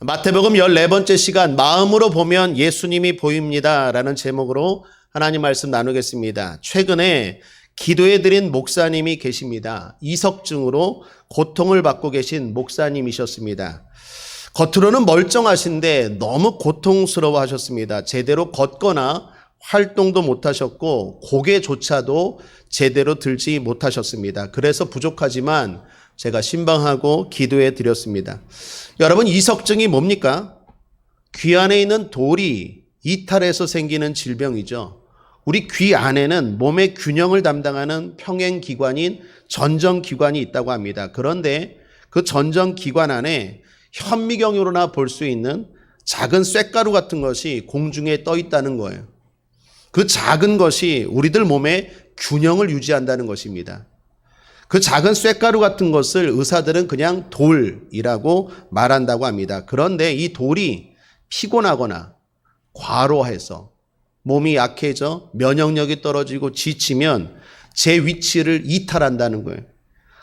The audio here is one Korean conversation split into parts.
마태복음 14번째 시간 마음으로 보면 예수님이 보입니다 라는 제목으로 하나님 말씀 나누겠습니다. 최근에 기도해드린 목사님이 계십니다. 이석증으로 고통을 받고 계신 목사님이셨습니다. 겉으로는 멀쩡하신데 너무 고통스러워 하셨습니다. 제대로 걷거나 활동도 못하셨고 고개조차도 제대로 들지 못하셨습니다. 그래서 부족하지만 제가 신방하고 기도해 드렸습니다. 여러분, 이석증이 뭡니까? 귀 안에 있는 돌이 이탈해서 생기는 질병이죠. 우리 귀 안에는 몸의 균형을 담당하는 평행기관인 전정기관이 있다고 합니다. 그런데 그 전정기관 안에 현미경으로나 볼 수 있는 작은 쇳가루 같은 것이 공중에 떠 있다는 거예요. 그 작은 것이 우리들 몸의 균형을 유지한다는 것입니다. 그 작은 쇳가루 같은 것을 의사들은 그냥 돌이라고 말한다고 합니다. 그런데 이 돌이 피곤하거나 과로해서 몸이 약해져 면역력이 떨어지고 지치면 제 위치를 이탈한다는 거예요.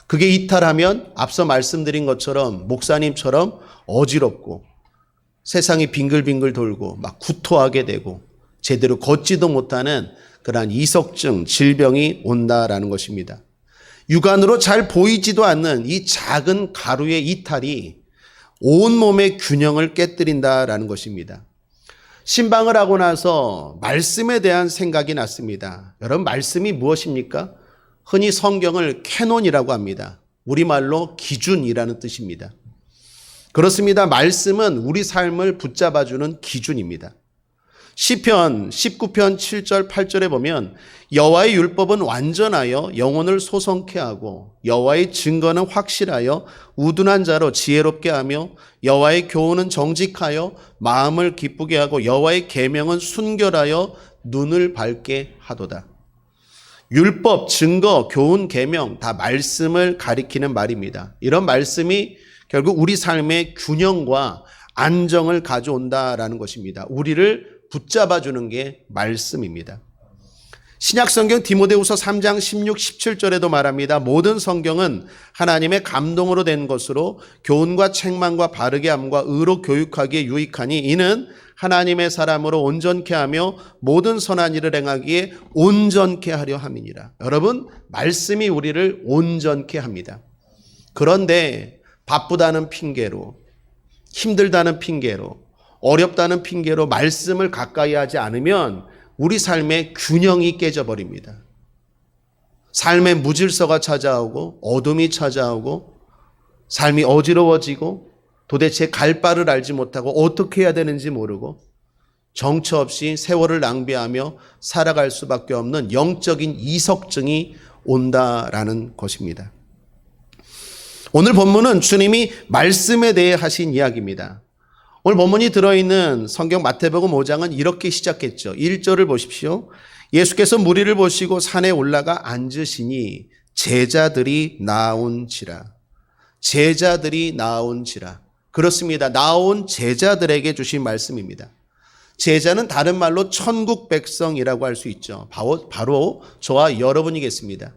그게 이탈하면 앞서 말씀드린 것처럼 목사님처럼 어지럽고 세상이 빙글빙글 돌고 막 구토하게 되고 제대로 걷지도 못하는 그러한 이석증 질병이 온다라는 것입니다. 육안으로 잘 보이지도 않는 이 작은 가루의 이탈이 온몸의 균형을 깨뜨린다라는 것입니다. 신방을 하고 나서 말씀에 대한 생각이 났습니다. 여러분, 말씀이 무엇입니까? 흔히 성경을 캐논이라고 합니다. 우리말로 기준이라는 뜻입니다. 그렇습니다. 말씀은 우리 삶을 붙잡아주는 기준입니다. 시편 19편 7절 8절에 보면 여호와의 율법은 완전하여 영혼을 소성케 하고 여호와의 증거는 확실하여 우둔한 자로 지혜롭게 하며 여호와의 교훈은 정직하여 마음을 기쁘게 하고 여호와의 계명은 순결하여 눈을 밝게 하도다. 율법, 증거, 교훈, 계명 다 말씀을 가리키는 말입니다. 이런 말씀이 결국 우리 삶의 균형과 안정을 가져온다라는 것입니다. 우리를 붙잡아주는 게 말씀입니다. 신약성경 디모데후서 3장 16, 17절에도 말합니다. 모든 성경은 하나님의 감동으로 된 것으로 교훈과 책망과 바르게 함과 의로 교육하기에 유익하니 이는 하나님의 사람으로 온전케 하며 모든 선한 일을 행하기에 온전케 하려 함이니라. 여러분, 말씀이 우리를 온전케 합니다. 그런데 바쁘다는 핑계로, 힘들다는 핑계로, 어렵다는 핑계로 말씀을 가까이 하지 않으면 우리 삶의 균형이 깨져버립니다. 삶의 무질서가 찾아오고 어둠이 찾아오고 삶이 어지러워지고 도대체 갈 바를 알지 못하고 어떻게 해야 되는지 모르고 정처 없이 세월을 낭비하며 살아갈 수밖에 없는 영적인 이석증이 온다라는 것입니다. 오늘 본문은 주님이 말씀에 대해 하신 이야기입니다. 오늘 본문이 들어있는 성경 마태복음 5장은 이렇게 시작했죠. 1절을 보십시오. 예수께서 무리를 보시고 산에 올라가 앉으시니 제자들이 나온지라. 제자들이 나온지라. 그렇습니다. 나온 제자들에게 주신 말씀입니다. 제자는 다른 말로 천국 백성이라고 할 수 있죠. 바로 저와 여러분이겠습니다.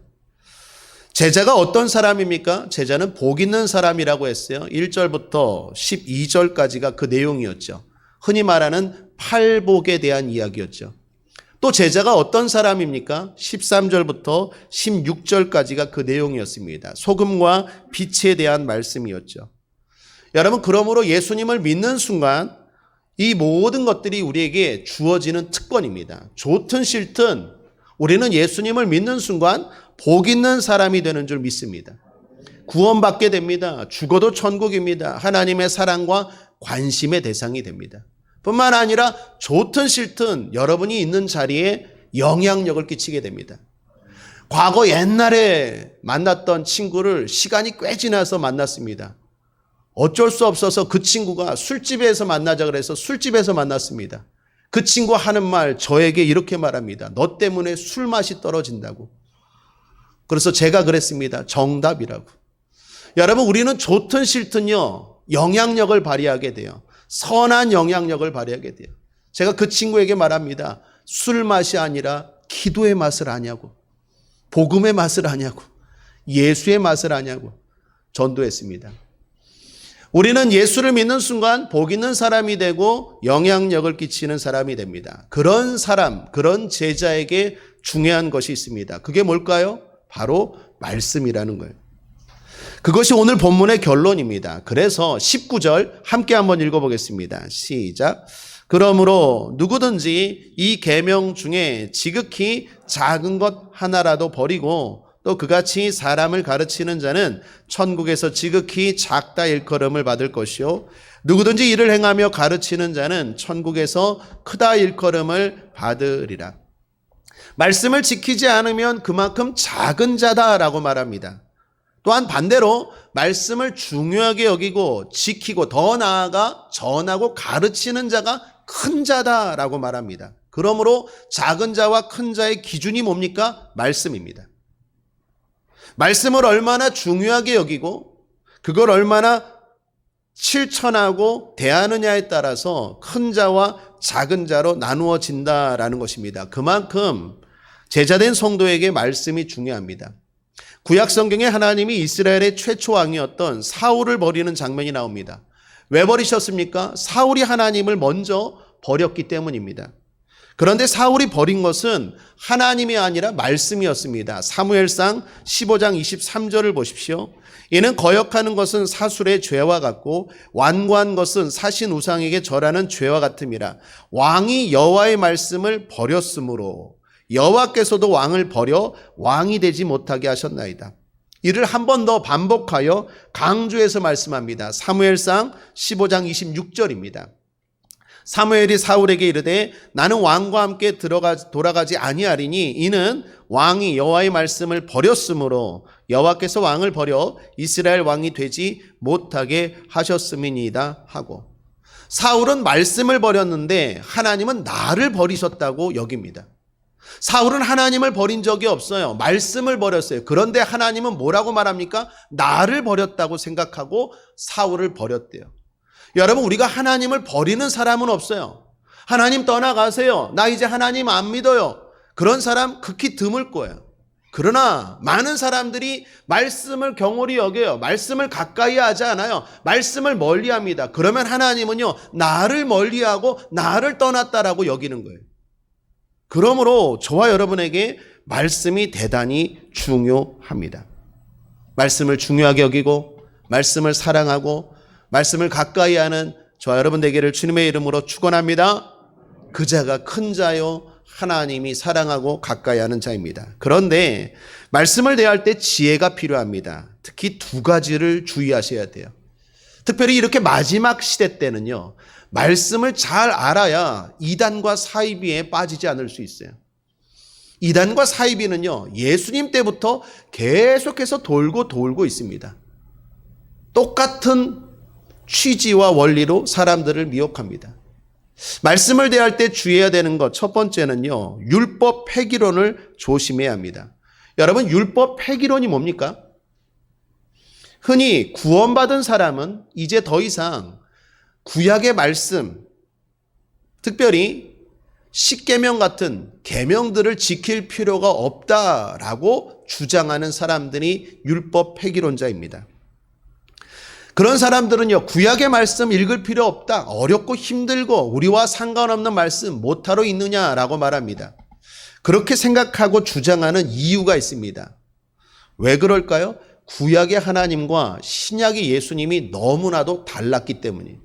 제자가 어떤 사람입니까? 제자는 복 있는 사람이라고 했어요. 1절부터 12절까지가 그 내용이었죠. 흔히 말하는 팔복에 대한 이야기였죠. 또 제자가 어떤 사람입니까? 13절부터 16절까지가 그 내용이었습니다. 소금과 빛에 대한 말씀이었죠. 여러분, 그러므로 예수님을 믿는 순간 이 모든 것들이 우리에게 주어지는 특권입니다. 좋든 싫든 우리는 예수님을 믿는 순간 복 있는 사람이 되는 줄 믿습니다. 구원받게 됩니다. 죽어도 천국입니다. 하나님의 사랑과 관심의 대상이 됩니다. 뿐만 아니라 좋든 싫든 여러분이 있는 자리에 영향력을 끼치게 됩니다. 과거 옛날에 만났던 친구를 시간이 꽤 지나서 만났습니다. 어쩔 수 없어서 그 친구가 술집에서 만나자 그래서 술집에서 만났습니다. 그 친구 하는 말 저에게 이렇게 말합니다. 너 때문에 술 맛이 떨어진다고. 그래서 제가 그랬습니다. 정답이라고. 여러분, 우리는 좋든 싫든요, 영향력을 발휘하게 돼요. 선한 영향력을 발휘하게 돼요. 제가 그 친구에게 말합니다. 술 맛이 아니라 기도의 맛을 아냐고, 복음의 맛을 아냐고, 예수의 맛을 아냐고 전도했습니다. 우리는 예수를 믿는 순간 복 있는 사람이 되고 영향력을 끼치는 사람이 됩니다. 그런 사람, 그런 제자에게 중요한 것이 있습니다. 그게 뭘까요? 바로 말씀이라는 거예요. 그것이 오늘 본문의 결론입니다. 그래서 19절 함께 한번 읽어보겠습니다. 시작. 그러므로 누구든지 이 계명 중에 지극히 작은 것 하나라도 버리고 또 그같이 사람을 가르치는 자는 천국에서 지극히 작다 일컬음을 받을 것이요 누구든지 이를 행하며 가르치는 자는 천국에서 크다 일컬음을 받으리라. 말씀을 지키지 않으면 그만큼 작은 자다라고 말합니다. 또한 반대로 말씀을 중요하게 여기고 지키고 더 나아가 전하고 가르치는 자가 큰 자다라고 말합니다. 그러므로 작은 자와 큰 자의 기준이 뭡니까? 말씀입니다. 말씀을 얼마나 중요하게 여기고 그걸 얼마나 실천하고 대하느냐에 따라서 큰 자와 작은 자로 나누어진다라는 것입니다. 그만큼 제자된 성도에게 말씀이 중요합니다. 구약 성경에 하나님이 이스라엘의 최초 왕이었던 사울을 버리는 장면이 나옵니다. 왜 버리셨습니까? 사울이 하나님을 먼저 버렸기 때문입니다. 그런데 사울이 버린 것은 하나님이 아니라 말씀이었습니다. 사무엘상 15장 23절을 보십시오. 이는 거역하는 것은 사술의 죄와 같고 완고한 것은 사신 우상에게 절하는 죄와 같음이라. 왕이 여호와의 말씀을 버렸으므로 여호와께서도 왕을 버려 왕이 되지 못하게 하셨나이다. 이를 한 번 더 반복하여 강조해서 말씀합니다. 사무엘상 15장 26절입니다. 사무엘이 사울에게 이르되 나는 왕과 함께 돌아가지 아니하리니 이는 왕이 여호와의 말씀을 버렸으므로 여호와께서 왕을 버려 이스라엘 왕이 되지 못하게 하셨음이니이다 하고, 사울은 말씀을 버렸는데 하나님은 나를 버리셨다고 여깁니다. 사울은 하나님을 버린 적이 없어요. 말씀을 버렸어요. 그런데 하나님은 뭐라고 말합니까? 나를 버렸다고 생각하고 사울을 버렸대요. 여러분, 우리가 하나님을 버리는 사람은 없어요. 하나님 떠나가세요. 나 이제 하나님 안 믿어요. 그런 사람 극히 드물 거예요. 그러나 많은 사람들이 말씀을 경홀히 여겨요. 말씀을 가까이 하지 않아요. 말씀을 멀리합니다. 그러면 하나님은요, 나를 멀리하고 나를 떠났다라고 여기는 거예요. 그러므로 저와 여러분에게 말씀이 대단히 중요합니다. 말씀을 중요하게 여기고 말씀을 사랑하고 말씀을 가까이 하는 저와 여러분 되기를 주님의 이름으로 축원합니다. 그 자가 큰 자요 하나님이 사랑하고 가까이 하는 자입니다. 그런데 말씀을 대할 때 지혜가 필요합니다. 특히 두 가지를 주의하셔야 돼요. 특별히 이렇게 마지막 시대 때는요, 말씀을 잘 알아야 이단과 사이비에 빠지지 않을 수 있어요. 이단과 사이비는요, 예수님 때부터 계속해서 돌고 있습니다. 똑같은 취지와 원리로 사람들을 미혹합니다. 말씀을 대할 때 주의해야 되는 것, 첫 번째는요, 율법 폐기론을 조심해야 합니다. 여러분, 율법 폐기론이 뭡니까? 흔히 구원받은 사람은 이제 더 이상 구약의 말씀, 특별히 십계명 같은 계명들을 지킬 필요가 없다라고 주장하는 사람들이 율법 폐기론자입니다. 그런 사람들은요, 구약의 말씀 읽을 필요 없다, 어렵고 힘들고 우리와 상관없는 말씀 못하러 있느냐라고 말합니다. 그렇게 생각하고 주장하는 이유가 있습니다. 왜 그럴까요? 구약의 하나님과 신약의 예수님이 너무나도 달랐기 때문이에요.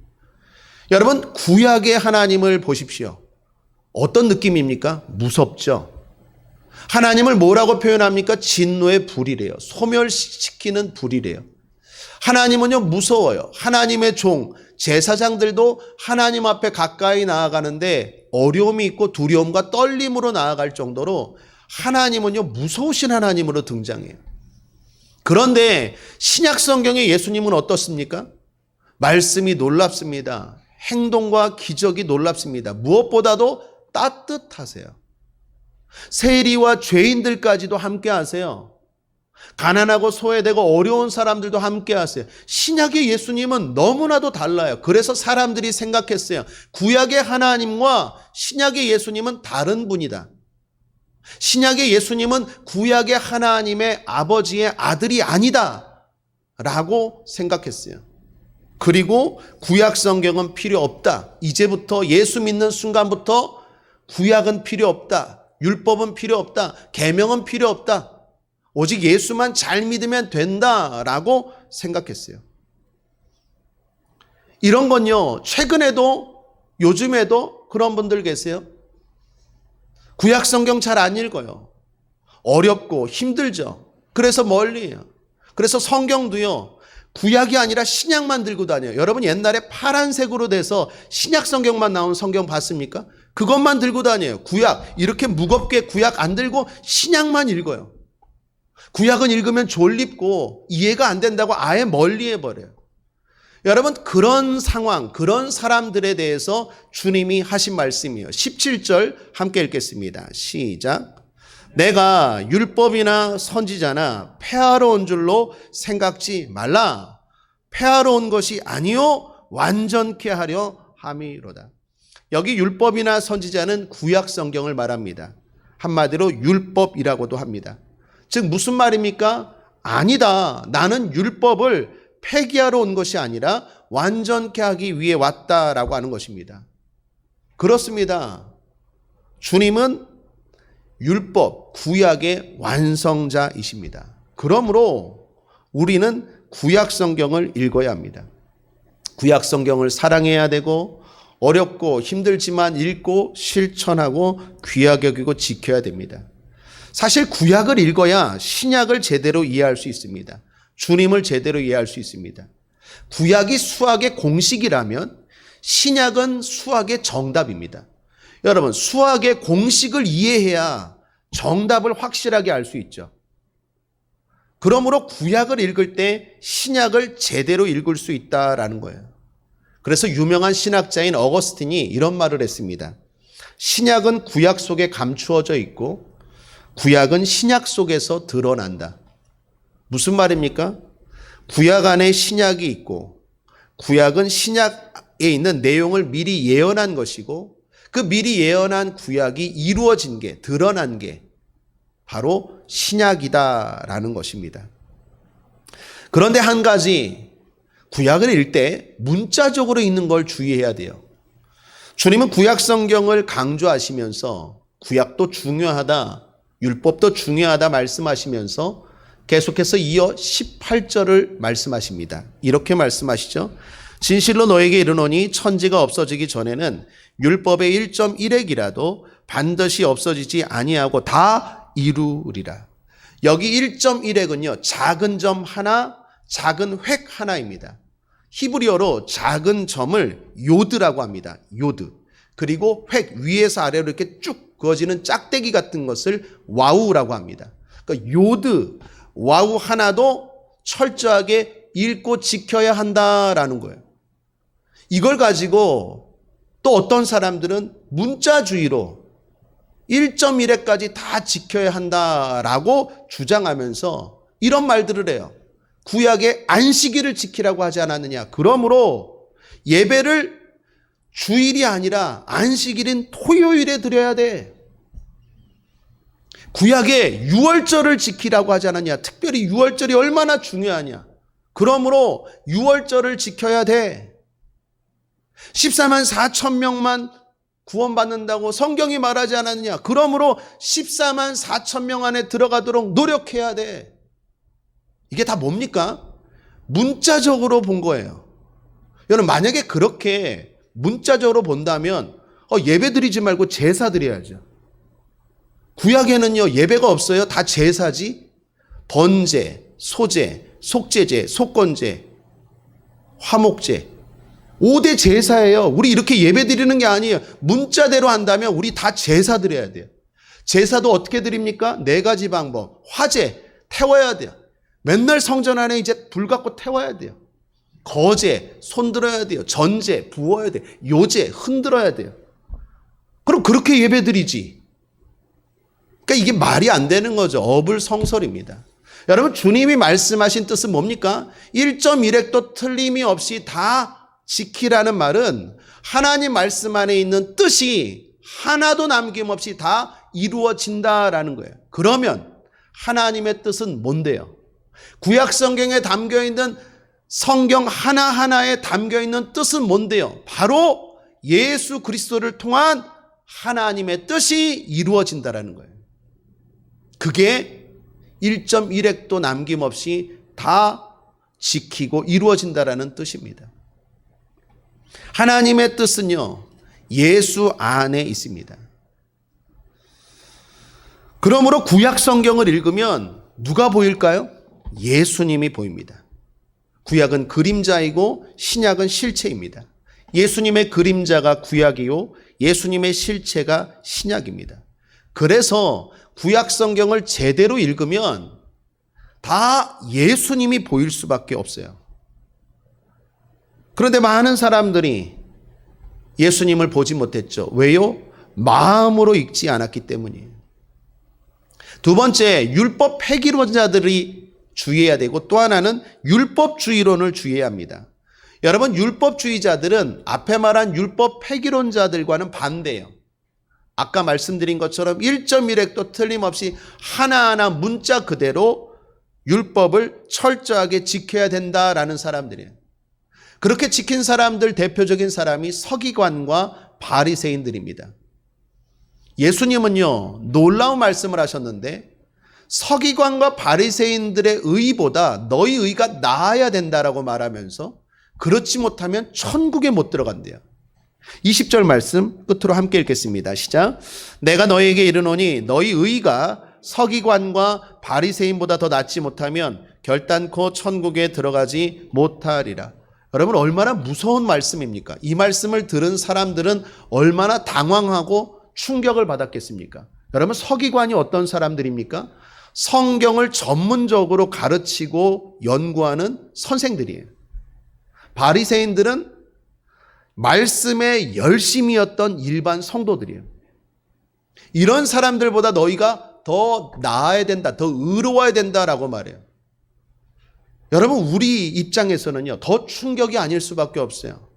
여러분, 구약의 하나님을 보십시오. 어떤 느낌입니까? 무섭죠? 하나님을 뭐라고 표현합니까? 진노의 불이래요. 소멸시키는 불이래요. 하나님은요, 무서워요. 하나님의 종, 제사장들도 하나님 앞에 가까이 나아가는데 어려움이 있고 두려움과 떨림으로 나아갈 정도로 하나님은요, 무서우신 하나님으로 등장해요. 그런데 신약 성경의 예수님은 어떻습니까? 말씀이 놀랍습니다. 행동과 기적이 놀랍습니다. 무엇보다도 따뜻하세요. 세리와 죄인들까지도 함께 하세요. 가난하고 소외되고 어려운 사람들도 함께 하세요. 신약의 예수님은 너무나도 달라요. 그래서 사람들이 생각했어요. 구약의 하나님과 신약의 예수님은 다른 분이다. 신약의 예수님은 구약의 하나님의 아버지의 아들이 아니다 라고 생각했어요. 그리고 구약 성경은 필요 없다. 이제부터 예수 믿는 순간부터 구약은 필요 없다. 율법은 필요 없다. 계명은 필요 없다. 오직 예수만 잘 믿으면 된다라고 생각했어요. 이런 건요, 최근에도 요즘에도 그런 분들 계세요. 구약 성경 잘 안 읽어요. 어렵고 힘들죠. 그래서 멀리해요. 그래서 성경도요, 구약이 아니라 신약만 들고 다녀요. 여러분 옛날에 파란색으로 돼서 신약 성경만 나온 성경 봤습니까? 그것만 들고 다녀요. 구약 이렇게 무겁게 구약 안 들고 신약만 읽어요. 구약은 읽으면 졸립고 이해가 안 된다고 아예 멀리해버려요. 여러분 그런 상황, 그런 사람들에 대해서 주님이 하신 말씀이에요. 17절 함께 읽겠습니다. 시작. 내가 율법이나 선지자나 폐하러 온 줄로 생각지 말라. 폐하러 온 것이 아니요 완전케 하려 함이로다. 여기 율법이나 선지자는 구약 성경을 말합니다. 한마디로 율법이라고도 합니다. 즉 무슨 말입니까? 아니다. 나는 율법을 폐기하러 온 것이 아니라 완전케 하기 위해 왔다라고 하는 것입니다. 그렇습니다. 주님은 율법, 구약의 완성자이십니다. 그러므로 우리는 구약 성경을 읽어야 합니다. 구약 성경을 사랑해야 되고 어렵고 힘들지만 읽고 실천하고 귀하게 여기고 지켜야 됩니다. 사실 구약을 읽어야 신약을 제대로 이해할 수 있습니다. 주님을 제대로 이해할 수 있습니다. 구약이 수학의 공식이라면 신약은 수학의 정답입니다. 여러분 수학의 공식을 이해해야 정답을 확실하게 알 수 있죠. 그러므로 구약을 읽을 때 신약을 제대로 읽을 수 있다라는 거예요. 그래서 유명한 신학자인 어거스틴이 이런 말을 했습니다. 신약은 구약 속에 감추어져 있고 구약은 신약 속에서 드러난다. 무슨 말입니까? 구약 안에 신약이 있고 구약은 신약에 있는 내용을 미리 예언한 것이고 그 미리 예언한 구약이 이루어진 게, 드러난 게 바로 신약이다라는 것입니다. 그런데 한 가지, 구약을 읽을 때 문자적으로 읽는 걸 주의해야 돼요. 주님은 구약 성경을 강조하시면서 구약도 중요하다, 율법도 중요하다 말씀하시면서 계속해서 이어 18절을 말씀하십니다. 이렇게 말씀하시죠. 진실로 너에게 이르노니 천지가 없어지기 전에는 율법의 1.1획이라도 반드시 없어지지 아니하고 다 이루리라. 여기 1.1획은요. 작은 점 하나, 작은 획 하나입니다. 히브리어로 작은 점을 요드라고 합니다. 요드. 그리고 획 위에서 아래로 이렇게 쭉 그어지는 짝대기 같은 것을 와우라고 합니다. 그러니까 요드, 와우 하나도 철저하게 읽고 지켜야 한다라는 거예요. 이걸 가지고 또 어떤 사람들은 문자주의로 1.1회까지 다 지켜야 한다라고 주장하면서 이런 말들을 해요. 구약의 안식일을 지키라고 하지 않았느냐. 그러므로 예배를 주일이 아니라 안식일인 토요일에 드려야 돼. 구약의 유월절을 지키라고 하지 않았냐. 특별히 유월절이 얼마나 중요하냐. 그러므로 유월절을 지켜야 돼. 14만 4천 명만 구원받는다고 성경이 말하지 않았느냐. 그러므로 14만 4천 명 안에 들어가도록 노력해야 돼. 이게 다 뭡니까? 문자적으로 본 거예요. 여러분 만약에 그렇게 문자적으로 본다면 예배 드리지 말고 제사 드려야죠. 구약에는요 예배가 없어요. 다 제사지. 번제, 소제, 속죄제, 속건제, 화목제 5대 제사예요. 우리 이렇게 예배 드리는 게 아니에요. 문자대로 한다면 우리 다 제사 드려야 돼요. 제사도 어떻게 드립니까? 4가지 방법. 화제, 태워야 돼요. 맨날 성전 안에 이제 불 갖고 태워야 돼요. 거제, 손들어야 돼요. 전제, 부어야 돼요. 요제, 흔들어야 돼요. 그럼 그렇게 예배 드리지. 그러니까 이게 말이 안 되는 거죠. 어불성설입니다. 여러분 주님이 말씀하신 뜻은 뭡니까? 1.1획도 틀림이 없이 다 지키라는 말은 하나님 말씀 안에 있는 뜻이 하나도 남김없이 다 이루어진다라는 거예요. 그러면 하나님의 뜻은 뭔데요? 구약 성경에 담겨 있는 성경 하나하나에 담겨 있는 뜻은 뭔데요? 바로 예수 그리스도를 통한 하나님의 뜻이 이루어진다라는 거예요. 그게 1.1획도 남김없이 다 지키고 이루어진다라는 뜻입니다. 하나님의 뜻은요, 예수 안에 있습니다. 그러므로 구약 성경을 읽으면 누가 보일까요? 예수님이 보입니다. 구약은 그림자이고 신약은 실체입니다. 예수님의 그림자가 구약이요, 예수님의 실체가 신약입니다. 그래서 구약 성경을 제대로 읽으면 다 예수님이 보일 수밖에 없어요. 그런데 많은 사람들이 예수님을 보지 못했죠. 왜요? 마음으로 읽지 않았기 때문이에요. 두 번째, 율법 폐기론자들이 주의해야 되고, 또 하나는 율법주의론을 주의해야 합니다. 여러분, 율법주의자들은 앞에 말한 율법 폐기론자들과는 반대예요. 아까 말씀드린 것처럼 1.1획도 틀림없이 하나하나 문자 그대로 율법을 철저하게 지켜야 된다라는 사람들이에요. 그렇게 지킨 사람들 대표적인 사람이 서기관과 바리새인들입니다. 예수님은요, 놀라운 말씀을 하셨는데 서기관과 바리새인들의 의보다 너희 의가 나아야 된다라고 말하면서 그렇지 못하면 천국에 못 들어간대요. 20절 말씀 끝으로 함께 읽겠습니다. 시작. 내가 너희에게 이르노니 너희 의가 서기관과 바리새인보다 더 낫지 못하면 결단코 천국에 들어가지 못하리라. 여러분, 얼마나 무서운 말씀입니까? 이 말씀을 들은 사람들은 얼마나 당황하고 충격을 받았겠습니까? 여러분, 서기관이 어떤 사람들입니까? 성경을 전문적으로 가르치고 연구하는 선생들이에요. 바리새인들은 말씀에 열심이었던 일반 성도들이에요. 이런 사람들보다 너희가 더 나아야 된다, 더 의로워야 된다라고 말해요. 여러분, 우리 입장에서는요, 더 충격이 아닐 수밖에 없어요.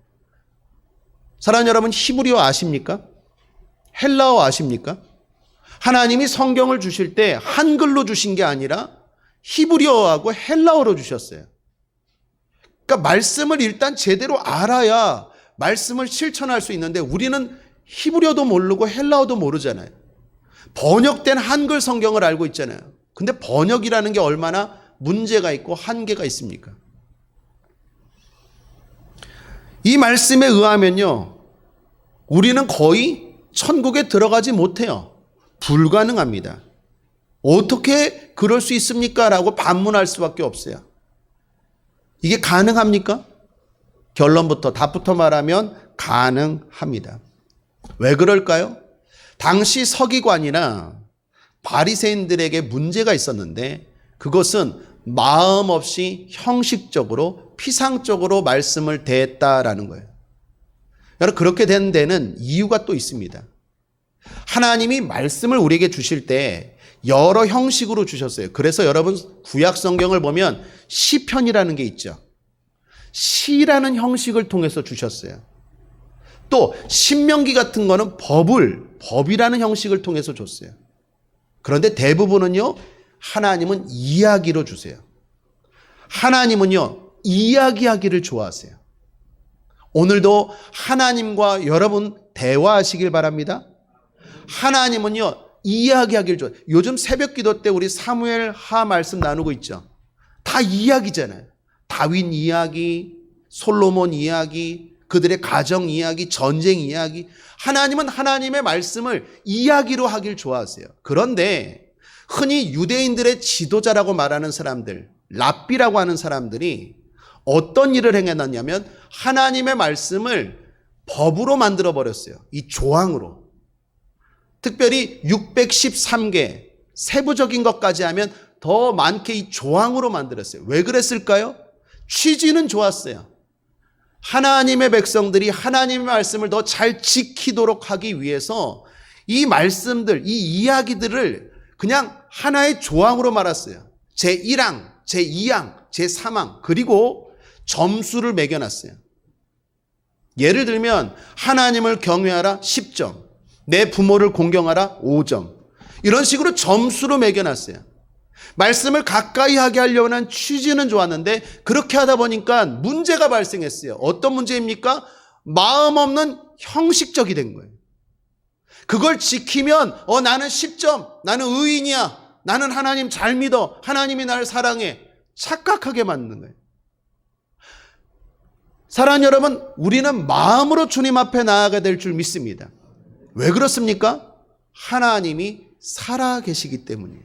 사랑하는 여러분, 히브리어 아십니까? 헬라어 아십니까? 하나님이 성경을 주실 때 한글로 주신 게 아니라 히브리어하고 헬라어로 주셨어요. 그러니까 말씀을 일단 제대로 알아야 말씀을 실천할 수 있는데 우리는 히브리어도 모르고 헬라어도 모르잖아요. 번역된 한글 성경을 알고 있잖아요. 근데 번역이라는 게 얼마나 문제가 있고 한계가 있습니까? 이 말씀에 의하면요, 우리는 거의 천국에 들어가지 못해요. 불가능합니다. 어떻게 그럴 수 있습니까? 라고 반문할 수밖에 없어요. 이게 가능합니까? 결론부터 답부터 말하면 가능합니다. 왜 그럴까요? 당시 서기관이나 바리새인들에게 문제가 있었는데 그것은 마음 없이 형식적으로 피상적으로 말씀을 대했다라는 거예요. 여러분, 그렇게 된 데는 이유가 또 있습니다. 하나님이 말씀을 우리에게 주실 때 여러 형식으로 주셨어요. 그래서 여러분, 구약 성경을 보면 시편이라는 게 있죠. 시라는 형식을 통해서 주셨어요. 또 신명기 같은 거는 법이라는 형식을 통해서 줬어요. 그런데 대부분은요, 하나님은 이야기로 주세요. 하나님은요, 이야기하기를 좋아하세요. 오늘도 하나님과 여러분 대화하시길 바랍니다. 하나님은요, 이야기하기를 좋아해요. 요즘 새벽 기도 때 우리 사무엘 하 말씀 나누고 있죠. 다 이야기잖아요. 다윗 이야기, 솔로몬 이야기, 그들의 가정 이야기, 전쟁 이야기. 하나님은 하나님의 말씀을 이야기로 하길 좋아하세요. 그런데 흔히 유대인들의 지도자라고 말하는 사람들, 랍비라고 하는 사람들이 어떤 일을 행해놨냐면 하나님의 말씀을 법으로 만들어버렸어요. 이 조항으로. 특별히 613개, 세부적인 것까지 하면 더 많게 이 조항으로 만들었어요. 왜 그랬을까요? 취지는 좋았어요. 하나님의 백성들이 하나님의 말씀을 더 잘 지키도록 하기 위해서 이 말씀들, 이 이야기들을 그냥 하나의 조항으로 말았어요. 제1항, 제2항, 제3항, 그리고 점수를 매겨놨어요. 예를 들면 하나님을 경외하라 10점, 내 부모를 공경하라 5점, 이런 식으로 점수로 매겨놨어요. 말씀을 가까이 하게 하려는 취지는 좋았는데 그렇게 하다 보니까 문제가 발생했어요. 어떤 문제입니까? 마음 없는 형식적이 된 거예요. 그걸 지키면 나는 10점, 나는 의인이야, 나는 하나님 잘 믿어, 하나님이 나를 사랑해, 착각하게 만드는 거예요. 사랑하는 여러분, 우리는 마음으로 주님 앞에 나아가야 될 줄 믿습니다. 왜 그렇습니까? 하나님이 살아계시기 때문이에요.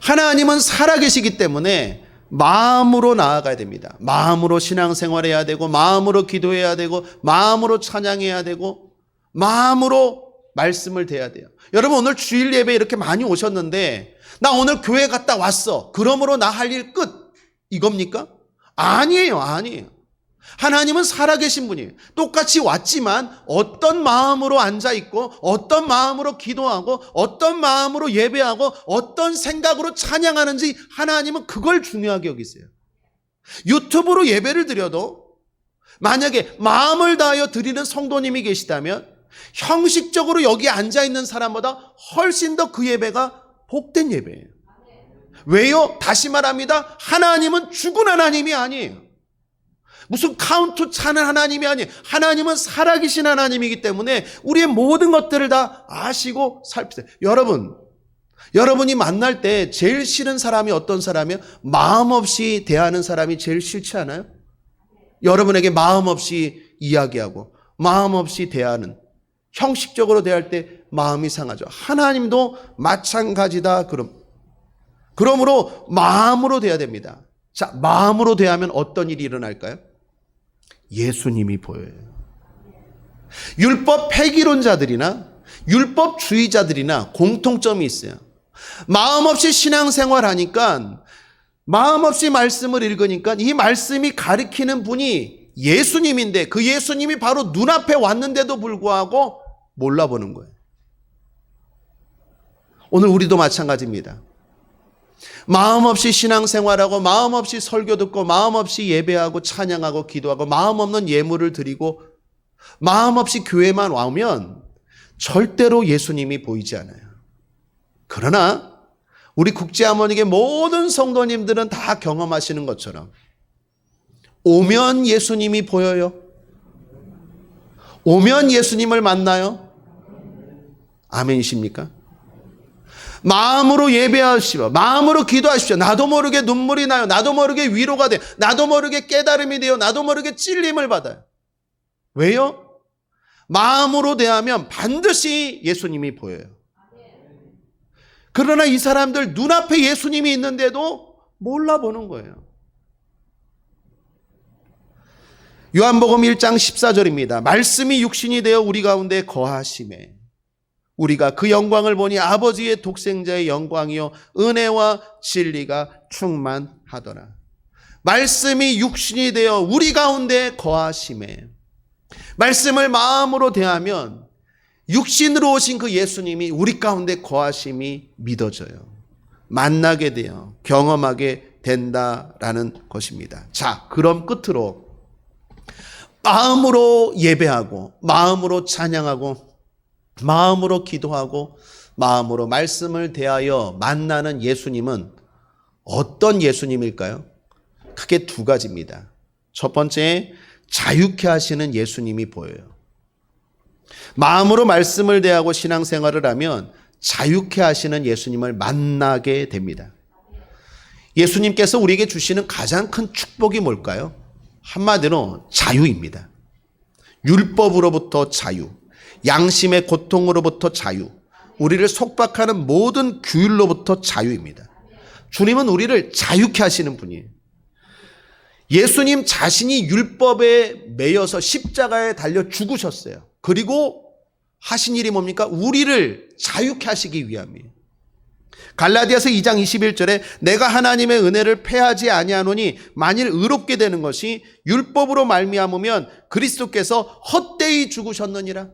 하나님은 살아계시기 때문에 마음으로 나아가야 됩니다. 마음으로 신앙생활해야 되고, 마음으로 기도해야 되고, 마음으로 찬양해야 되고, 마음으로 말씀을 대해야 돼요. 여러분, 오늘 주일 예배 이렇게 많이 오셨는데 나 오늘 교회 갔다 왔어, 그러므로 나 할 일 끝, 이겁니까? 아니에요. 하나님은 살아계신 분이에요. 똑같이 왔지만 어떤 마음으로 앉아있고, 어떤 마음으로 기도하고, 어떤 마음으로 예배하고, 어떤 생각으로 찬양하는지 하나님은 그걸 중요하게 여기세요. 유튜브로 예배를 드려도 만약에 마음을 다하여 드리는 성도님이 계시다면 형식적으로 여기 앉아있는 사람보다 훨씬 더 그 예배가 복된 예배예요. 왜요? 다시 말합니다. 하나님은 죽은 하나님이 아니에요. 무슨 카운트 차는 하나님이 아니에요. 하나님은 살아계신 하나님이기 때문에 우리의 모든 것들을 다 아시고 살피세요. 여러분이 만날 때 제일 싫은 사람이 어떤 사람이에요? 마음 없이 대하는 사람이 제일 싫지 않아요? 여러분에게 마음 없이 이야기하고 마음 없이 대하는, 형식적으로 대할 때 마음이 상하죠. 하나님도 마찬가지다. 그러므로 마음으로 대해야 됩니다. 자, 마음으로 대하면 어떤 일이 일어날까요? 예수님이 보여요. 율법 폐기론자들이나 율법주의자들이나 공통점이 있어요. 마음 없이 신앙생활하니까, 마음 없이 말씀을 읽으니까 이 말씀이 가리키는 분이 예수님인데 그 예수님이 바로 눈앞에 왔는데도 불구하고 몰라보는 거예요. 오늘 우리도 마찬가지입니다. 마음 없이 신앙생활하고, 마음 없이 설교 듣고, 마음 없이 예배하고 찬양하고 기도하고, 마음 없는 예물을 드리고, 마음 없이 교회만 와면 절대로 예수님이 보이지 않아요. 그러나 우리 국제하모니의 모든 성도님들은 다 경험하시는 것처럼 오면 예수님이 보여요. 오면 예수님을 만나요. 아멘이십니까? 마음으로 예배하십시오. 마음으로 기도하십시오. 나도 모르게 눈물이 나요. 나도 모르게 위로가 돼요. 나도 모르게 깨달음이 돼요. 나도 모르게 찔림을 받아요. 왜요? 마음으로 대하면 반드시 예수님이 보여요. 그러나 이 사람들 눈앞에 예수님이 있는데도 몰라보는 거예요. 요한복음 1장 14절입니다. 말씀이 육신이 되어 우리 가운데 거하심에 우리가 그 영광을 보니 아버지의 독생자의 영광이요 은혜와 진리가 충만하더라. 말씀이 육신이 되어 우리 가운데 거하심에, 말씀을 마음으로 대하면 육신으로 오신 그 예수님이 우리 가운데 거하심이 믿어져요. 만나게 돼요. 경험하게 된다라는 것입니다. 자, 그럼 끝으로 마음으로 예배하고, 마음으로 찬양하고, 마음으로 기도하고, 마음으로 말씀을 대하여 만나는 예수님은 어떤 예수님일까요? 크게 두 가지입니다. 첫 번째, 자유케 하시는 예수님이 보여요. 마음으로 말씀을 대하고 신앙생활을 하면 자유케 하시는 예수님을 만나게 됩니다. 예수님께서 우리에게 주시는 가장 큰 축복이 뭘까요? 한마디로 자유입니다. 율법으로부터 자유, 양심의 고통으로부터 자유, 우리를 속박하는 모든 규율로부터 자유입니다. 주님은 우리를 자유케 하시는 분이에요. 예수님 자신이 율법에 매여서 십자가에 달려 죽으셨어요. 그리고 하신 일이 뭡니까? 우리를 자유케 하시기 위함이에요. 갈라디아서 2장 21절에 내가 하나님의 은혜를 패하지 아니하노니 만일 의롭게 되는 것이 율법으로 말미암으면 그리스도께서 헛되이 죽으셨느니라.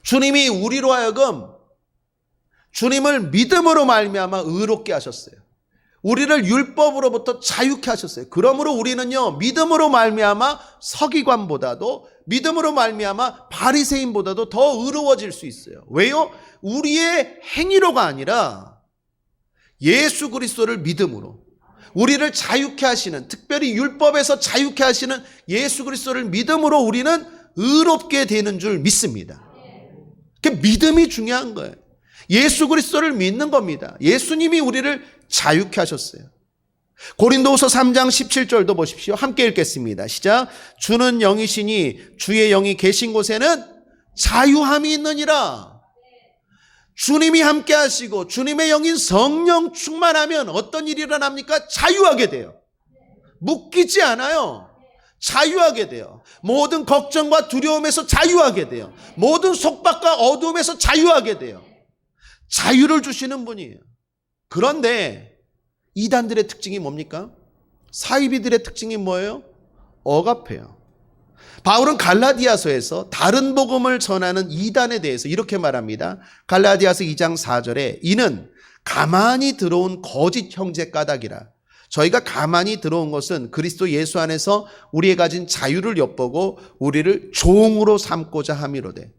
주님이 우리로 하여금 주님을 믿음으로 말미암아 의롭게 하셨어요. 우리를 율법으로부터 자유케 하셨어요. 그러므로 우리는요, 믿음으로 말미암아 서기관보다도 믿음으로 말미암아 바리새인보다도 더 의로워질 수 있어요. 왜요? 우리의 행위로가 아니라 예수 그리스도를 믿음으로, 우리를 자유케 하시는, 특별히 율법에서 자유케 하시는 예수 그리스도를 믿음으로 우리는 의롭게 되는 줄 믿습니다. 그 믿음이 중요한 거예요. 예수 그리스도를 믿는 겁니다. 예수님이 우리를 자유케 하셨어요. 고린도후서 3장 17절도 보십시오. 함께 읽겠습니다. 시작. 주는 영이시니 주의 영이 계신 곳에는 자유함이 있느니라. 주님이 함께 하시고 주님의 영인 성령 충만하면 어떤 일이 일어납니까? 자유하게 돼요. 묶이지 않아요. 자유하게 돼요. 모든 걱정과 두려움에서 자유하게 돼요. 모든 속박과 어두움에서 자유하게 돼요. 자유를 주시는 분이에요. 그런데 이단들의 특징이 뭡니까? 사이비들의 특징이 뭐예요? 억압해요. 바울은 갈라디아서에서 다른 복음을 전하는 이단에 대해서 이렇게 말합니다. 갈라디아서 2장 4절에 이는 가만히 들어온 거짓 형제 까닭이라. 저희가 가만히 들어온 것은 그리스도 예수 안에서 우리의 가진 자유를 엿보고 우리를 종으로 삼고자 함이로되.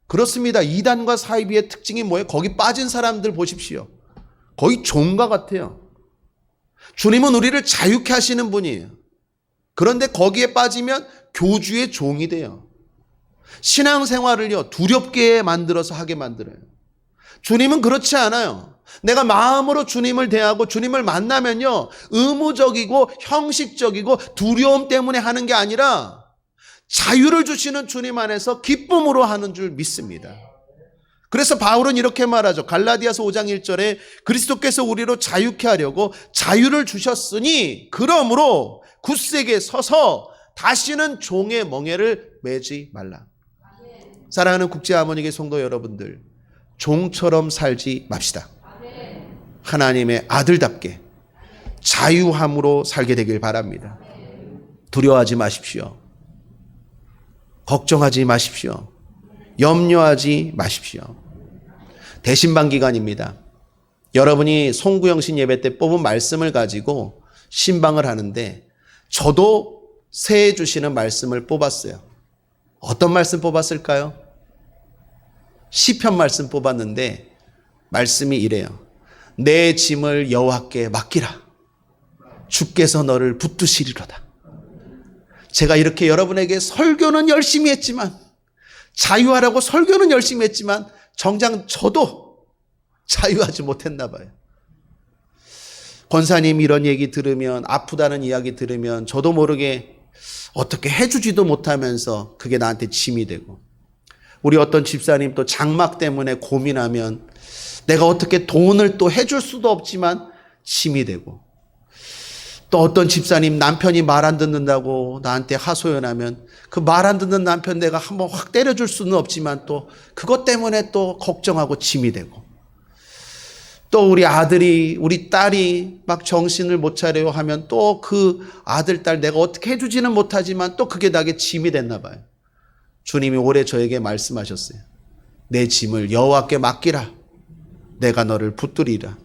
그렇습니다. 이단과 사이비의 특징이 뭐예요? 거기 빠진 사람들 보십시오. 거의 종과 같아요. 주님은 우리를 자유케 하시는 분이에요. 그런데 거기에 빠지면 교주의 종이 돼요. 신앙생활을요, 두렵게 만들어서 하게 만들어요. 주님은 그렇지 않아요. 내가 마음으로 주님을 대하고 주님을 만나면요, 의무적이고 형식적이고 두려움 때문에 하는 게 아니라 자유를 주시는 주님 안에서 기쁨으로 하는 줄 믿습니다. 그래서 바울은 이렇게 말하죠. 갈라디아서 5장 1절에 그리스도께서 우리로 자유케 하려고 자유를 주셨으니 그러므로 굳세게 서서 다시는 종의 멍에를 매지 말라. 사랑하는 국제하모니계 성도 여러분들, 종처럼 살지 맙시다. 하나님의 아들답게 자유함으로 살게 되길 바랍니다. 두려워하지 마십시오. 걱정하지 마십시오. 염려하지 마십시오. 대신방 기간입니다. 여러분이 송구영신 예배 때 뽑은 말씀을 가지고 신방을 하는데 저도 새해 주시는 말씀을 뽑았어요. 어떤 말씀 뽑았을까요? 시편 말씀 뽑았는데 말씀이 이래요. 내 짐을 여호와께 맡기라. 주께서 너를 붙드시리로다. 제가 이렇게 여러분에게 설교는 열심히 했지만, 자유하라고 설교는 열심히 했지만 정작 저도 자유하지 못했나 봐요. 권사님 이런 얘기 들으면, 아프다는 이야기 들으면 저도 모르게 어떻게 해주지도 못하면서 그게 나한테 짐이 되고, 우리 어떤 집사님 또 장막 때문에 고민하면 내가 어떻게 돈을 또 해줄 수도 없지만 짐이 되고, 또 어떤 집사님 남편이 말 안 듣는다고 나한테 하소연하면 그 말 안 듣는 남편 내가 한번 확 때려줄 수는 없지만 또 그것 때문에 또 걱정하고 짐이 되고, 또 우리 아들이, 우리 딸이 막 정신을 못 차려 하면 또 그 아들, 딸 내가 어떻게 해주지는 못하지만 또 그게 나에게 짐이 됐나 봐요. 주님이 올해 저에게 말씀하셨어요. 내 짐을 여호와께 맡기라. 내가 너를 붙들리라.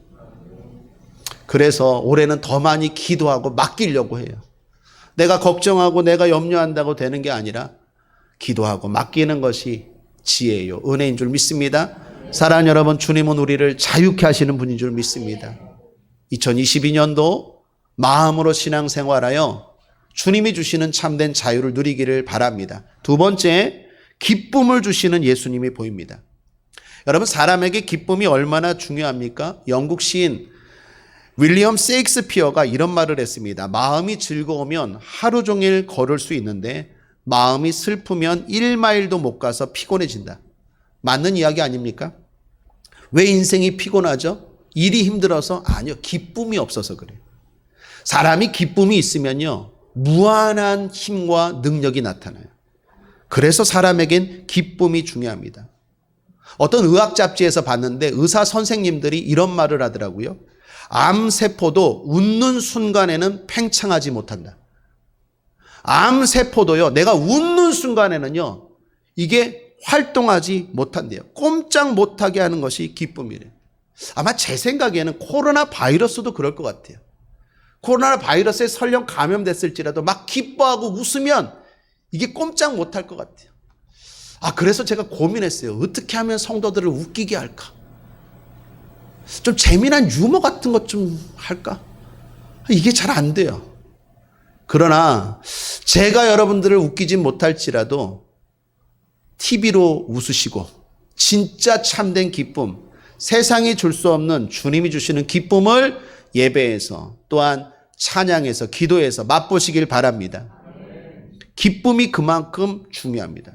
그래서 올해는 더 많이 기도하고 맡기려고 해요. 내가 걱정하고 내가 염려한다고 되는 게 아니라 기도하고 맡기는 것이 지혜요, 은혜인 줄 믿습니다. 사랑하는 여러분, 주님은 우리를 자유케 하시는 분인 줄 믿습니다. 2022년도 마음으로 신앙생활하여 주님이 주시는 참된 자유를 누리기를 바랍니다. 두 번째, 기쁨을 주시는 예수님이 보입니다. 여러분, 사람에게 기쁨이 얼마나 중요합니까? 영국 시인 윌리엄 세익스피어가 이런 말을 했습니다. 마음이 즐거우면 하루 종일 걸을 수 있는데 마음이 슬프면 1마일도 못 가서 피곤해진다. 맞는 이야기 아닙니까? 왜 인생이 피곤하죠? 일이 힘들어서? 아니요. 기쁨이 없어서 그래요. 사람이 기쁨이 있으면요, 무한한 힘과 능력이 나타나요. 그래서 사람에겐 기쁨이 중요합니다. 어떤 의학 잡지에서 봤는데 의사 선생님들이 이런 말을 하더라고요. 암세포도 웃는 순간에는 팽창하지 못한다. 암세포도요, 내가 웃는 순간에는요, 이게 활동하지 못한대요. 꼼짝 못하게 하는 것이 기쁨이래요. 아마 제 생각에는 코로나 바이러스도 그럴 것 같아요. 코로나 바이러스에 설령 감염됐을지라도 막 기뻐하고 웃으면 이게 꼼짝 못할 것 같아요. 그래서 제가 고민했어요. 어떻게 하면 성도들을 웃기게 할까? 좀 재미난 유머 같은 것 좀 할까? 이게 잘 안 돼요. 그러나 제가 여러분들을 웃기진 못할지라도 TV로 웃으시고 진짜 참된 기쁨, 세상이 줄 수 없는 주님이 주시는 기쁨을 예배에서 또한 찬양에서 기도에서 맛보시길 바랍니다. 기쁨이 그만큼 중요합니다.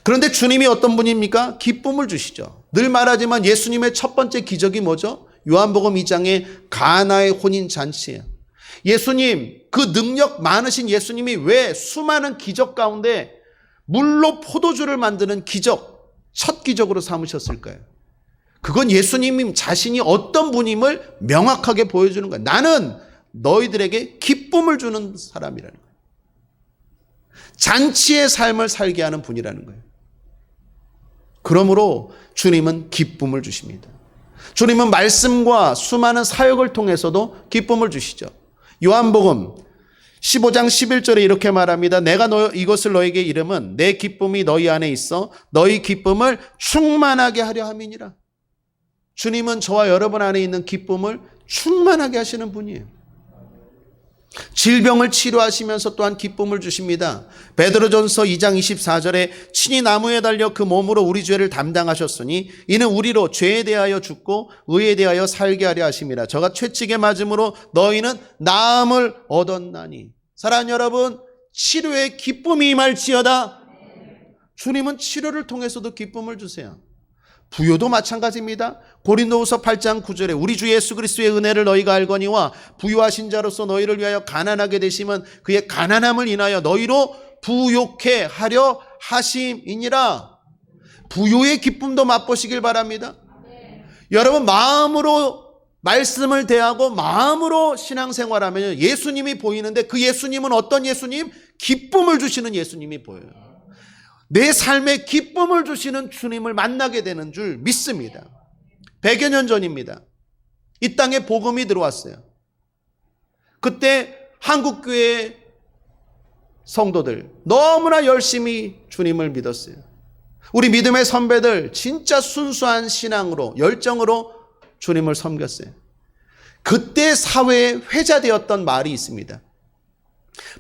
그런데 주님이 어떤 분입니까? 기쁨을 주시죠. 늘 말하지만 예수님의 첫 번째 기적이 뭐죠? 요한복음 2장의 가나의 혼인잔치예요. 예수님, 그 능력 많으신 예수님이 왜 수많은 기적 가운데 물로 포도주를 만드는 기적, 첫 기적으로 삼으셨을까요? 그건 예수님 자신이 어떤 분임을 명확하게 보여주는 거예요. 나는 너희들에게 기쁨을 주는 사람이라는 거예요. 잔치의 삶을 살게 하는 분이라는 거예요. 그러므로 주님은 기쁨을 주십니다. 주님은 말씀과 수많은 사역을 통해서도 기쁨을 주시죠. 요한복음 15장 11절에 이렇게 말합니다. 내가 이것을 너에게 이름은 내 기쁨이 너희 안에 있어 너희 기쁨을 충만하게 하려 함이니라. 주님은 저와 여러분 안에 있는 기쁨을 충만하게 하시는 분이에요. 질병을 치료하시면서 또한 기쁨을 주십니다. 베드로전서 2장 24절에 친히 나무에 달려 그 몸으로 우리 죄를 담당하셨으니 이는 우리로 죄에 대하여 죽고 의에 대하여 살게 하려 하심이라. 저가 채찍에 맞음으로 너희는 나음을 얻었나니. 사랑하는 여러분, 치료에 기쁨이 임할지어다. 주님은 치료를 통해서도 기쁨을 주세요. 부요도 마찬가지입니다. 고린도후서 8장 9절에 우리 주 예수 그리스도의 은혜를 너희가 알거니와 부유하신 자로서 너희를 위하여 가난하게 되심은 그의 가난함을 인하여 너희로 부요케 하려 하심이니라. 부요의 기쁨도 맛보시길 바랍니다. 여러분, 마음으로 말씀을 대하고 마음으로 신앙생활하면 예수님이 보이는데 그 예수님은 어떤 예수님? 기쁨을 주시는 예수님이 보여요. 내 삶에 기쁨을 주시는 주님을 만나게 되는 줄 믿습니다. 100여 년 전입니다. 이 땅에 복음이 들어왔어요. 그때 한국교회 성도들 너무나 열심히 주님을 믿었어요. 우리 믿음의 선배들 진짜 순수한 신앙으로 열정으로 주님을 섬겼어요. 그때 사회에 회자되었던 말이 있습니다.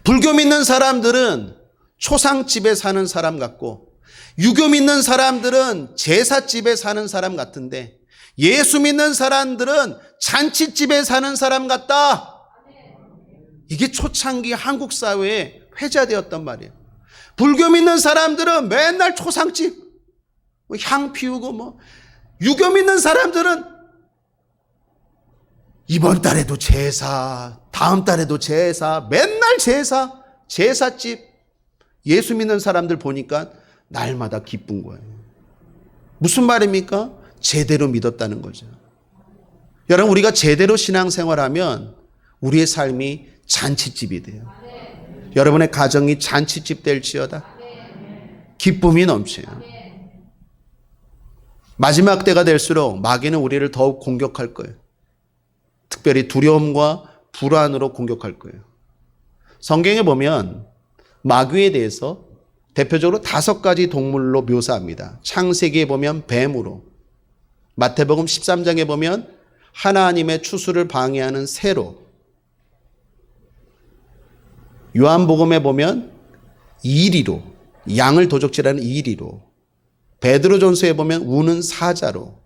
불교 믿는 사람들은 초상집에 사는 사람 같고 유교 믿는 사람들은 제사집에 사는 사람 같은데 예수 믿는 사람들은 잔치집에 사는 사람 같다. 이게 초창기 한국 사회에 회자되었단 말이에요. 불교 믿는 사람들은 맨날 초상집 향 피우고 유교 믿는 사람들은 이번 달에도 제사, 다음 달에도 제사, 맨날 제사, 제사집. 예수 믿는 사람들 보니까 날마다 기쁜 거예요. 무슨 말입니까? 제대로 믿었다는 거죠. 여러분, 우리가 제대로 신앙생활하면 우리의 삶이 잔치집이 돼요. 여러분의 가정이 잔치집 될지어다. 기쁨이 넘쳐요. 마지막 때가 될수록 마귀는 우리를 더욱 공격할 거예요. 특별히 두려움과 불안으로 공격할 거예요. 성경에 보면 마귀에 대해서 대표적으로 5가지 동물로 묘사합니다. 창세기에 보면 뱀으로, 마태복음 13장에 보면 하나님의 추수를 방해하는 새로, 요한복음에 보면 이리로, 양을 도적질하는 이리로, 베드로전서에 보면 우는 사자로,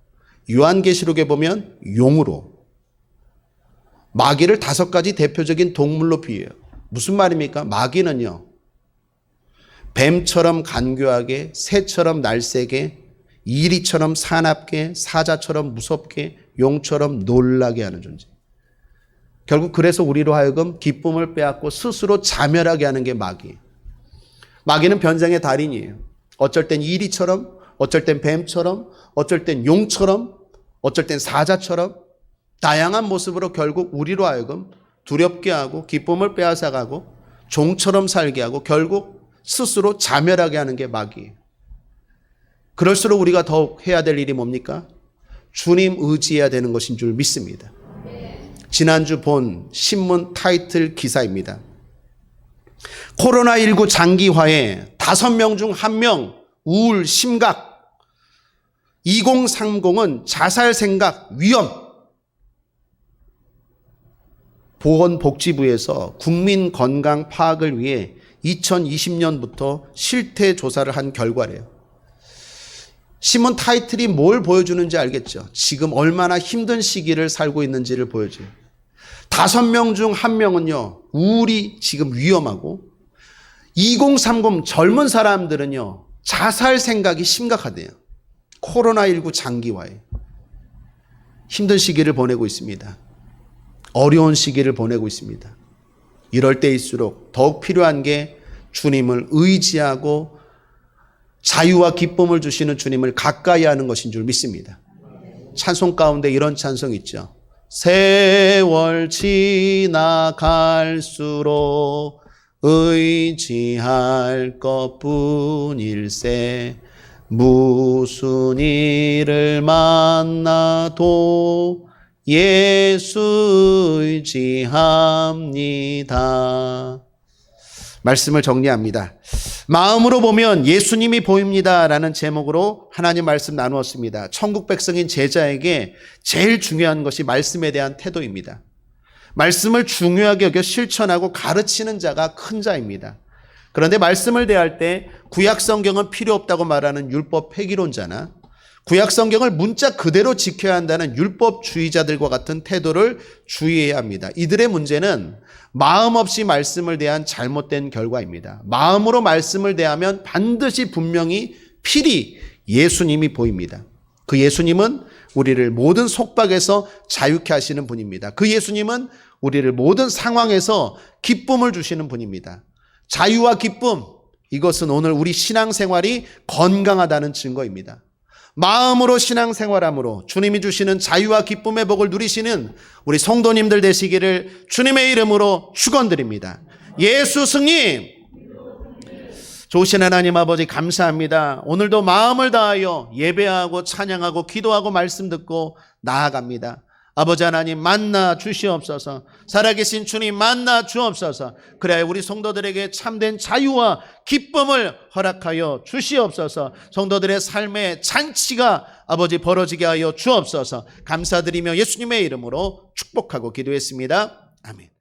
요한계시록에 보면 용으로, 마귀를 5가지 대표적인 동물로 비유해요. 무슨 말입니까? 마귀는요, 뱀처럼 간교하게, 새처럼 날쌔게, 이리처럼 사납게, 사자처럼 무섭게, 용처럼 놀라게 하는 존재. 결국 그래서 우리로 하여금 기쁨을 빼앗고 스스로 자멸하게 하는 게 마귀. 마귀는 변장의 달인이에요. 어쩔 땐 이리처럼, 어쩔 땐 뱀처럼, 어쩔 땐 용처럼, 어쩔 땐 사자처럼 다양한 모습으로 결국 우리로 하여금 두렵게 하고 기쁨을 빼앗아가고 종처럼 살게 하고 결국 스스로 자멸하게 하는 게 마귀예요. 그럴수록 우리가 더욱 해야 될 일이 뭡니까? 주님 의지해야 되는 것인 줄 믿습니다. 지난주 본 신문 타이틀 기사입니다. 코로나19 장기화에 5명 중 1명 우울, 심각, 2030은 자살 생각, 위험. 보건복지부에서 국민 건강 파악을 위해 2020년부터 실태 조사를 한 결과래요. 신문 타이틀이 뭘 보여주는지 알겠죠? 지금 얼마나 힘든 시기를 살고 있는지를 보여줘요. 5명 중 1명은요, 우울이 지금 위험하고, 2030 젊은 사람들은요, 자살 생각이 심각하대요. 코로나19 장기화에 힘든 시기를 보내고 있습니다. 어려운 시기를 보내고 있습니다. 이럴 때일수록 더욱 필요한 게 주님을 의지하고 자유와 기쁨을 주시는 주님을 가까이 하는 것인 줄 믿습니다. 찬송 가운데 이런 찬송 있죠. 세월 지나갈수록 의지할 것뿐일세 무슨 일을 만나도 예수 의지합니다. 말씀을 정리합니다. 마음으로 보면 예수님이 보입니다 라는 제목으로 하나님 말씀 나누었습니다. 천국 백성인 제자에게 제일 중요한 것이 말씀에 대한 태도입니다. 말씀을 중요하게 여겨 실천하고 가르치는 자가 큰 자입니다. 그런데 말씀을 대할 때 구약 성경은 필요 없다고 말하는 율법 폐기론자나 구약 성경을 문자 그대로 지켜야 한다는 율법주의자들과 같은 태도를 주의해야 합니다. 이들의 문제는 마음 없이 말씀을 대한 잘못된 결과입니다. 마음으로 말씀을 대하면 반드시 분명히 필히 예수님이 보입니다. 그 예수님은 우리를 모든 속박에서 자유케 하시는 분입니다. 그 예수님은 우리를 모든 상황에서 기쁨을 주시는 분입니다. 자유와 기쁨, 이것은 오늘 우리 신앙생활이 건강하다는 증거입니다. 마음으로 신앙생활함으로 주님이 주시는 자유와 기쁨의 복을 누리시는 우리 성도님들 되시기를 주님의 이름으로 축원드립니다. 예수 승리! 좋으신 하나님 아버지 감사합니다. 오늘도 마음을 다하여 예배하고 찬양하고 기도하고 말씀 듣고 나아갑니다. 아버지 하나님 만나 주시옵소서. 살아계신 주님 만나 주옵소서. 그래야 우리 성도들에게 참된 자유와 기쁨을 허락하여 주시옵소서. 성도들의 삶의 잔치가 아버지 벌어지게 하여 주옵소서. 감사드리며 예수님의 이름으로 축복하고 기도했습니다. 아멘.